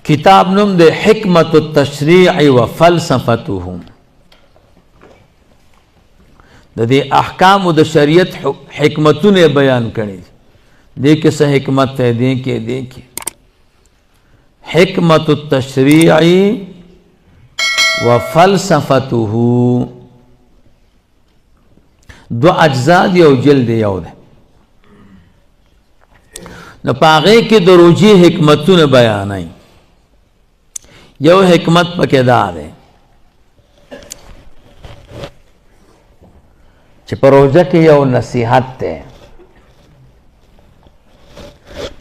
کتاب نوم دے حکمت التشریع و فلسفتهم دا دے احکام و دا شریعت حکمتوں نے بیان کرنی دیکھے سا حکمت ہے دیکھے حکمت التشریع و فلسفته دو اجزاء دی او جلد یو دے نو پاغے کی دو روجی حکمتوں نے بیان آئی یو حکمت پکے دا دے چھ پروجہ کی یو نصیحت تے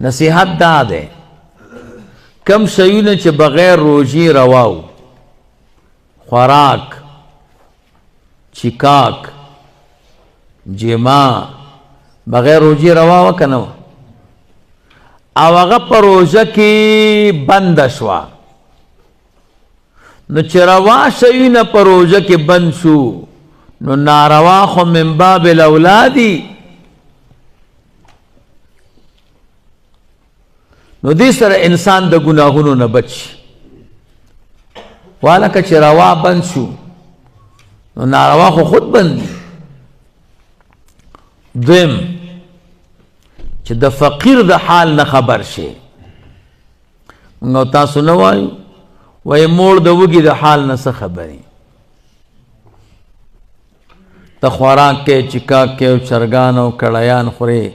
نصیحت دا دے کم شیون چھ بغیر روجی رواو خوراک چکاک جما بغیر روجی رواو کنو او اغا پروجہ کی بند شوا نو چھ روا شیون پروجہ کی بند شو نو ناروا خو من باب الاولادی نو دی سر انسان دا گناہونو نبچ والا که چی روا بند شو نو ناروا خو خود بند دی دویم چی دا فقیر دا حال نخبر شے منگو تاسو نوائیو وی موڑ دا وگی دا حال نسا خبری تا خوراک کے چکاک کے چرگان و کڑیان خورے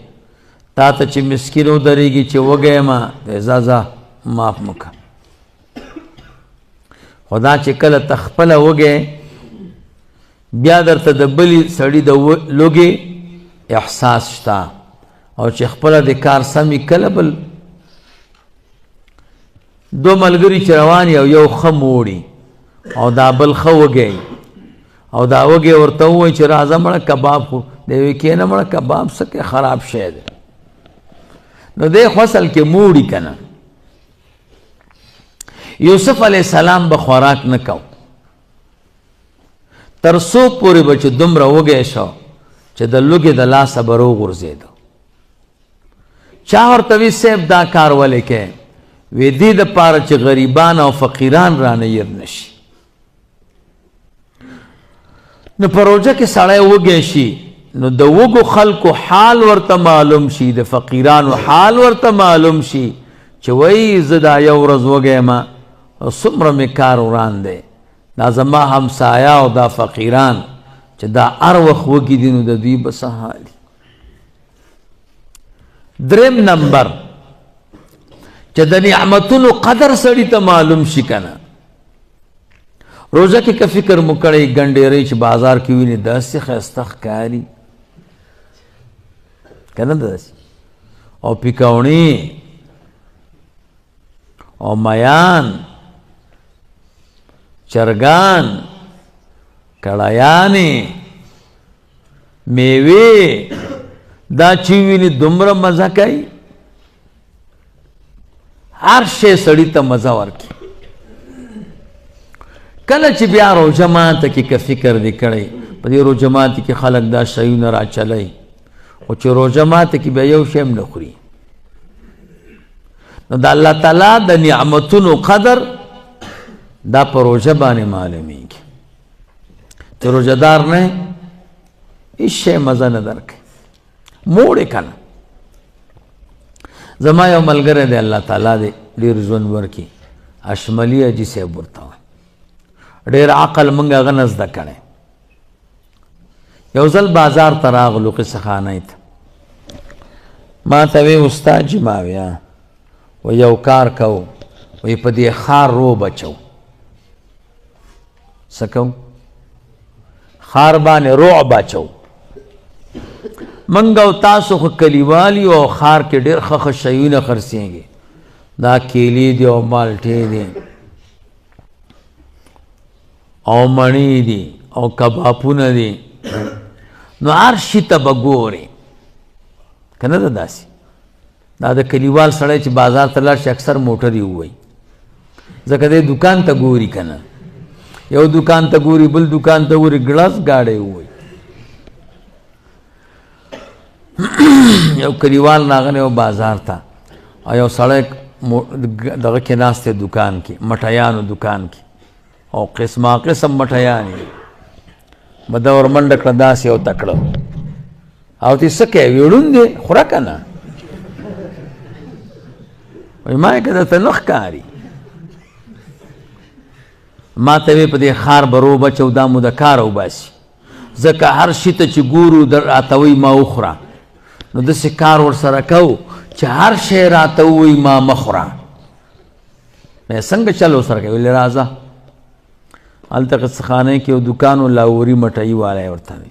تا تا چی مسکینو دریگی چی وگئے ما ازازا ماف مکا خدا چی کل تخپل وگئے بیا در تا دبلی سڑی دا لوگی احساس شتا او چی خپل دی کار سمی کل بل دو ملگری چروانی او یو خموڑی او دا بل خو وگئی او دا وگی ورطاوئی چی رازا مڑا کباب خور دیوی کینا مڑا کباب سکے خراب شید نو دے خسل کے موڑی کنا یوسف علیہ السلام بخوراک نکو ترسو پوری بچ دم رو گئے شو چی دلوگی دلا سبرو غرزے دو چاہور توی سیب دا کار والے کے وی دی دا پارا چی غریبان و فقیران رانیر نشی نو پروجہ کے سڑے وگے شی نو دا وگو خلقو حال ورطا معلوم شی دا فقیرانو حال ورطا معلوم شی چی وی زدا یو رز وگے ما سمر میں کار وران دے دا زما ہمسایا و دا فقیران چی دا اروخ وگی دینو دا دوی بسا حالی درم نمبر چی دا نعمتونو قدر سڑی تا معلوم شی کنا روزہ کی کا فکر مکڑی گنڈے ریچ بازار کی ہوئی داسی خیستخ کاری کنا داسی او پکاونی او میان چرگان کڑایانی میوی دا چیوینی دمرا مزہ کئی ہر شے سڑی تا مزہ ورکی کله چې بیا رو جماعت کی که فکر دی کړی په دې رو جماعت کی خلق دا شیونه را چلی او چې رو جماعت کی بیا یو شیم نه خوري نو د الله تعالی د نعمتونو قدر دا پروژه باندې معلومیږي چې روزدار نه هیڅ شی مزه نه درکړي موړې کنه زما یو ملګری دی الله تعالی دی ډېر ژوند ورکي اشملی اجي صاحب ورته ډیر عقل منگا غنز دا کنے یو ځل بازار تراغلو قصه خانه ایت ما تاوی استاد جی ماویا و یو کار کو وی پا دی خار رو بچو سکو خار بانی رو بچو منگاو تاسو خو کلیوالی و خار کے ډیر خخ شیون خرسیں گے دا کیلی دی و مالٹی دی او منی دی او کباپون دی نو عرشی تا بگوری کنه دا داسی دا دا کلیوال سڑے چی بازار تلار چی اکثر موٹری ہوئی زکر دے دکان تا گوری کنه یو دکان تا گوری بل دکان تا گوری گلاس گاڑے ہوئی یو کلیوال ناغنے و بازار تا یو سڑے دغه کې ناست دکان کې مټیانو دکان کې او قسمه قسم مټیانې بده ور منډه کړه داسې او تکړه او تی څه کوې ویړون دی خوره که نه وایي ما یې که درته نه ښکاري ما ته وې په دې ښار به رو بچو دا مو د کاره وباسي ځکه هر شي ته چې ګورو راته وایي ما وخوره نو داسې کار ورسره کوو چې هر شی راته ووایي ما مه خوره څنګه چل ورسره کوي ویلې راځه هلته قصخانۍ کې یو دکان و لاهوري مټۍ والی ورته دی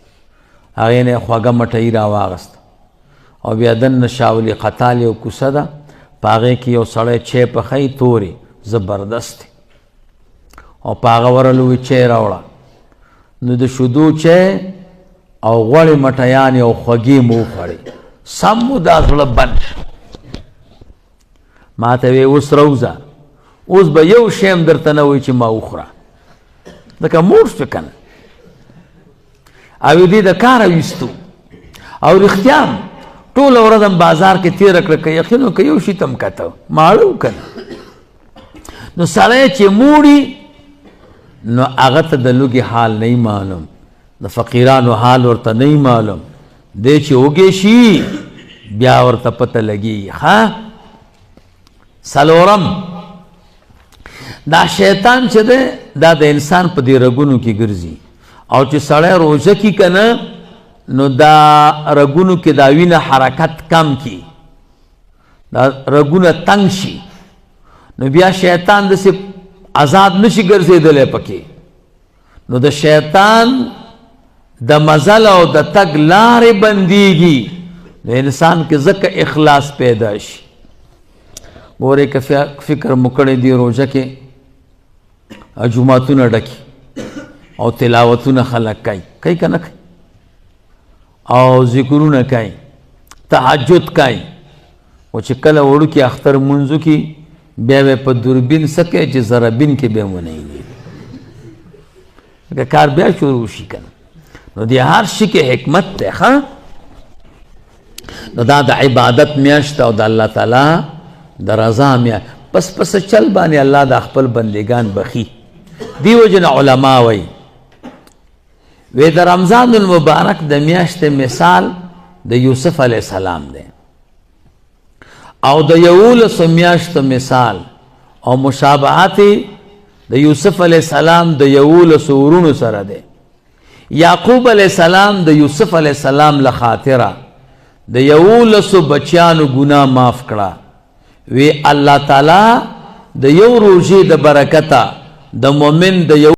هغې نه یې خوږه مټۍ راواغسته او بیا دننه شاولي قتال یو کوڅه ده په هغې کې یو سړی چای پخوي تورې زبردست دی او په هغه ورلو وي چای راوړه نو د شیدو چای او غوړې مټیانې او خوږې مو وخوړې سم مو دا زړه بند ما ته وې اوس روځه اوس به یو شی هم درته نه وایي چې ما وخوره ځکه موړ شو که نه او دې د کاره ویستو او رښتیا هم ټوله ورځ هم بازار کې تېره کړه که یقین وکړه یو شي ته هم کته ماړه و که نه نو سړی چې موړي نو هغه ته د لوږې حال نه معلوم د فقیرانو حال ورته نه معلوم دی چې وږی شي بیا ورته پته لګېږي ښه څلورم دا شیطان چې دی دا د انسان په دې رګونو کې ګرځي او چې سړی روژه کي که نه نو دا رګونو کې دا وینه حرکت کم کی دا رګونه تنګ شي نو بیا شیطان داسې آزاد نشي ګرځېدلی پکې نو د شیطان د مزل او د تګ لارې بندېږي د انسان کې ځکه اخلاص پیدا شي ګورې که فکر مو کړی دی روژه کې جوماتونه ډکي او تلاوتونه خلک کوي که نه کوي او ذکرونه کوي تهجد کوي او چې کله وړوکي اختر منځو کې بیا به په دوربین څه کوي چې زربین کې به ونه ویني کار بیا شروع شي که نه نو د هر شي کې حکمت دی ښه نو دا د عبادت میاشت او د الله تعالی د رضا میاشت پس چل باندې الله د خپل بندگان بخي دی وجه علما وایي وی د رمضان المبارک د میاشتې مثال د یوسف علیه السلام دی او د 11 میاشتو مثال او مشابهت د یوسف علیه السلام د 11 ورونو سره دی یعقوب علیه السلام د یوسف علیه السلام له خاطره د 11 بچیانو ګناه معاف کړه وی الله تعالی د یو روژې د برکته د مؤمن د یو